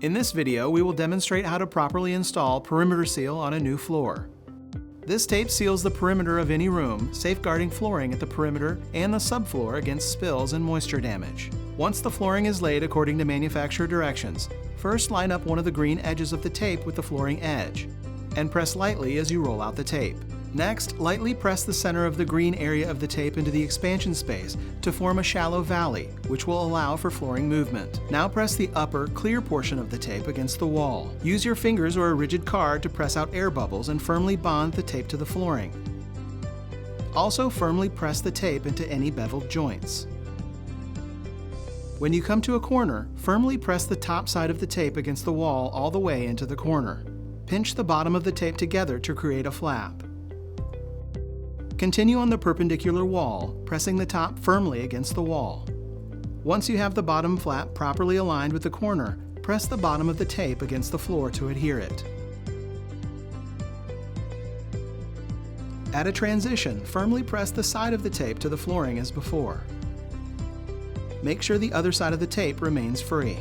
In this video, we will demonstrate how to properly install PerimeterSeal on a new floor. This tape seals the perimeter of any room, safeguarding flooring at the perimeter and the subfloor against spills and moisture damage. Once the flooring is laid according to manufacturer directions, first line up one of the green edges of the tape with the flooring edge, and press lightly as you roll out the tape. Next, lightly press the center of the green area of the tape into the expansion space to form a shallow valley, which will allow for flooring movement. Now press the upper, clear portion of the tape against the wall. Use your fingers or a rigid card to press out air bubbles and firmly bond the tape to the flooring. Also firmly press the tape into any beveled joints. When you come to a corner, firmly press the top side of the tape against the wall all the way into the corner. Pinch the bottom of the tape together to create a flap. Continue on the perpendicular wall, pressing the top firmly against the wall. Once you have the bottom flap properly aligned with the corner, press the bottom of the tape against the floor to adhere it. At a transition, firmly press the side of the tape to the flooring as before. Make sure the other side of the tape remains free.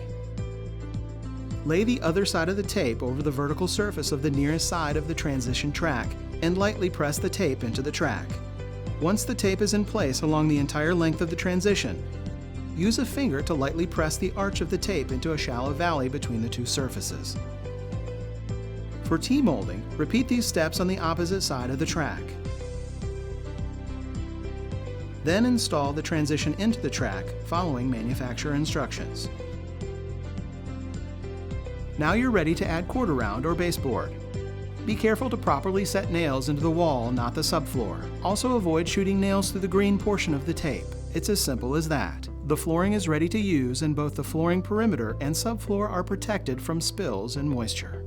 Lay the other side of the tape over the vertical surface of the nearest side of the transition track and lightly press the tape into the track. Once the tape is in place along the entire length of the transition, use a finger to lightly press the arch of the tape into a shallow valley between the two surfaces. For T-molding, repeat these steps on the opposite side of the track. Then install the transition into the track following manufacturer instructions. Now you're ready to add quarter round or baseboard. Be careful to properly set nails into the wall, not the subfloor. Also avoid shooting nails through the green portion of the tape. It's as simple as that. The flooring is ready to use and both the flooring perimeter and subfloor are protected from spills and moisture.